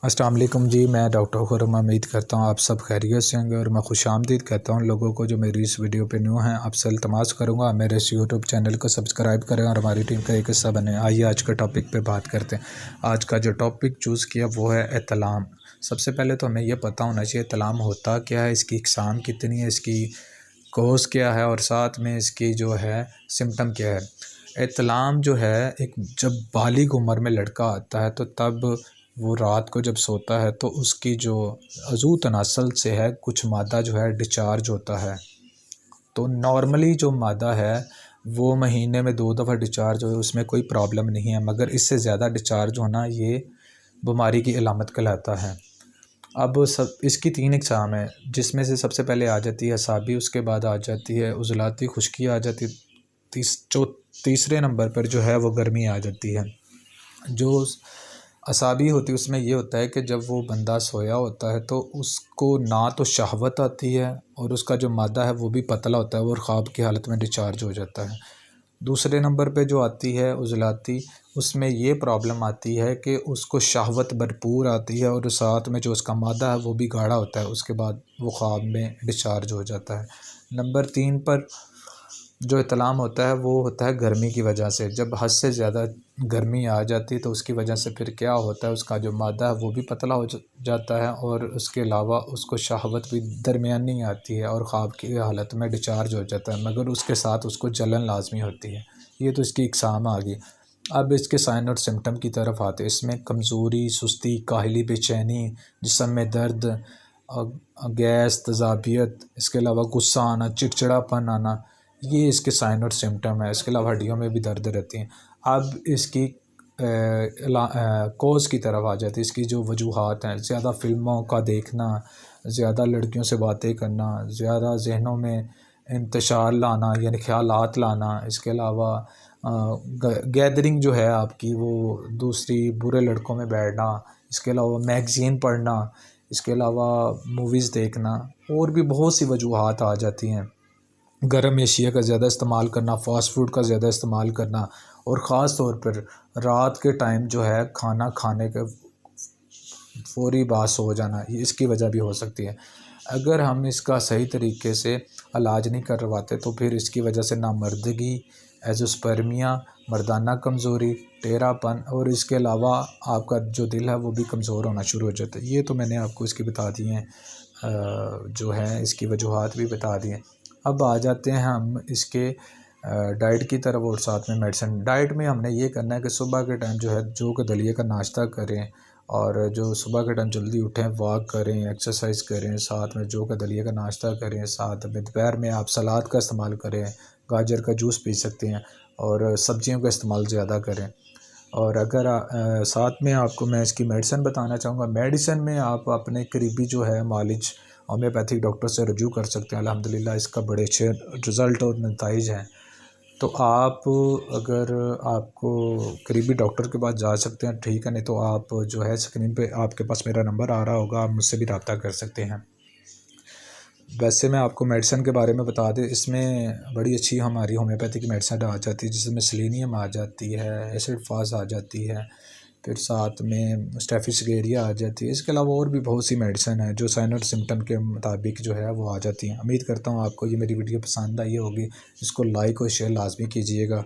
السلام علیکم جی، میں ڈاکٹر خرم امید کرتا ہوں آپ سب خیریت سے ہوں گے، اور میں خوش آمدید کہتا ہوں لوگوں کو جو میری اس ویڈیو پہ نیو ہیں۔ آپ سے التماس کروں گا میرے اس یوٹیوب چینل کو سبسکرائب کریں اور ہماری ٹیم کا ایک حصہ بنیں۔ آئیے آج کے ٹاپک پہ بات کرتے ہیں۔ آج کا جو ٹاپک چوز کیا وہ ہے احتلام۔ سب سے پہلے تو ہمیں یہ پتہ ہونا چاہیے احتلام ہوتا کیا ہے، اس کی اقسام کتنی ہے، اس کی کوز کیا ہے، اور ساتھ میں اس کی جو ہے سمٹم کیا ہے۔ احتلام جو ہے ایک جب بالغ عمر میں لڑکا آتا ہے تو تب وہ رات کو جب سوتا ہے تو اس کی جو عضو تناسل سے ہے کچھ مادہ جو ہے ڈسچارج ہوتا ہے۔ تو نارملی جو مادہ ہے وہ مہینے میں 2 دفعہ ڈسچارج ہو، اس میں کوئی پرابلم نہیں ہے، مگر اس سے زیادہ ڈسچارج ہونا یہ بیماری کی علامت کہلاتا ہے۔ اب اس کی 3 اقسام ہیں، جس میں سے سب سے پہلے آ جاتی ہے اعصابی، اس کے بعد آ جاتی ہے عضلاتی، خشکی آ جاتی ہے، تیسرے نمبر پر جو ہے وہ گرمی آ جاتی ہے۔ جو اعصابی ہوتی ہے اس میں یہ ہوتا ہے کہ جب وہ بندہ سویا ہوتا ہے تو اس کو نہ تو شہوت آتی ہے، اور اس کا جو مادہ ہے وہ بھی پتلا ہوتا ہے، اور خواب کی حالت میں ڈسچارج ہو جاتا ہے۔ دوسرے نمبر پہ جو آتی ہے عضلاتی، اس میں یہ پرابلم آتی ہے کہ اس کو شہوت بھرپور آتی ہے، اور ساتھ میں جو اس کا مادہ ہے وہ بھی گاڑھا ہوتا ہے، اس کے بعد وہ خواب میں ڈسچارج ہو جاتا ہے۔ نمبر 3 پر جو احتلام ہوتا ہے وہ ہوتا ہے گرمی کی وجہ سے۔ جب حد سے زیادہ گرمی آ جاتی ہے تو اس کی وجہ سے پھر کیا ہوتا ہے، اس کا جو مادہ ہے وہ بھی پتلا ہو جاتا ہے، اور اس کے علاوہ اس کو شہوت بھی درمیانی آتی ہے، اور خواب کی حالت میں ڈسچارج ہو جاتا ہے، مگر اس کے ساتھ اس کو جلن لازمی ہوتی ہے۔ یہ تو اس کی اقسام آ گئی۔ اب اس کے سائن اور سمٹم کی طرف آتے ہیں۔ اس میں کمزوری، سستی، کاہلی، بے چینی، جسم میں درد، گیس، تذابیت، اس کے علاوہ غصہ آنا، چڑچڑاپن آنا، یہ اس کے سائن اور سمٹم ہے۔ اس کے علاوہ ہڈیوں میں بھی درد رہتی ہیں۔ اب اس کی کوز کی طرف آ جاتی ہے۔ اس کی جو وجوہات ہیں، زیادہ فلموں کا دیکھنا، زیادہ لڑکیوں سے باتیں کرنا، زیادہ ذہنوں میں انتشار لانا یعنی خیالات لانا، اس کے علاوہ گیدرنگ جو ہے آپ کی وہ دوسری برے لڑکوں میں بیٹھنا، اس کے علاوہ میگزین پڑھنا، اس کے علاوہ موویز دیکھنا، اور بھی بہت سی وجوہات آ جاتی ہیں۔ گرم اشیاء کا زیادہ استعمال کرنا، فاسٹ فوڈ کا زیادہ استعمال کرنا، اور خاص طور پر رات کے ٹائم جو ہے کھانا کھانے کے فوری بعد سو جانا، یہ اس کی وجہ بھی ہو سکتی ہے۔ اگر ہم اس کا صحیح طریقے سے علاج نہیں کرواتے تو پھر اس کی وجہ سے نامردگی، ایزوسپرمیا، مردانہ کمزوری، ٹیڑھا پن، اور اس کے علاوہ آپ کا جو دل ہے وہ بھی کمزور ہونا شروع ہو جاتا ہے۔ یہ تو میں نے آپ کو اس کی بتا دی ہیں، جو ہیں اس کی وجوہات بھی بتا دی ہیں۔ اب آ جاتے ہیں ہم اس کے ڈائٹ کی طرف اور ساتھ میں میڈیسن۔ ڈائٹ میں ہم نے یہ کرنا ہے کہ صبح کے ٹائم جو ہے جو کہ دلیے کا ناشتہ کریں، اور جو صبح کے ٹائم جلدی اٹھیں، واک کریں، ایکسرسائز کریں، ساتھ میں جو کہ دلیے کا ناشتہ کریں، ساتھ میں دوپہر میں آپ سلاد کا استعمال کریں، گاجر کا جوس پی سکتے ہیں، اور سبزیوں کا استعمال زیادہ کریں۔ اور اگر ساتھ میں آپ کو میں اس کی میڈیسن بتانا چاہوں گا۔ میڈیسن میں آپ اپنے قریبی جو ہے معالج ہومیوپیتھک ڈاکٹر سے رجوع کر سکتے ہیں۔ الحمدللہ اس کا بڑے اچھے رزلٹ اور نتائج ہیں۔ تو آپ اگر آپ کو قریبی ڈاکٹر کے پاس جا سکتے ہیں ٹھیک ہے، نہیں تو آپ جو ہے اسکرین پہ آپ کے پاس میرا نمبر آ رہا ہوگا، آپ مجھ سے بھی رابطہ کر سکتے ہیں۔ ویسے میں آپ کو میڈیسن کے بارے میں بتا دیں، اس میں بڑی اچھی ہماری ہومیوپیتھک میڈیسن آ جاتی ہے، جس میں سلینیم آ جاتی ہے، ایسڈ فاس آ جاتی ہے، پھر ساتھ میں اسٹیفیسگیریا آ جاتی ہے۔ اس کے علاوہ اور بھی بہت سی میڈیسن ہیں جو سائن اور سمٹم کے مطابق جو ہے وہ آ جاتی ہیں۔ امید کرتا ہوں آپ کو یہ میری ویڈیو پسند آئی ہوگی۔ اس کو لائک اور شیئر لازمی کیجیے گا۔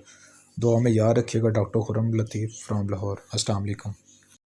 دعا میں یاد رکھیے گا۔ Doctor Khurram Latif from Lahore. السلام علیکم۔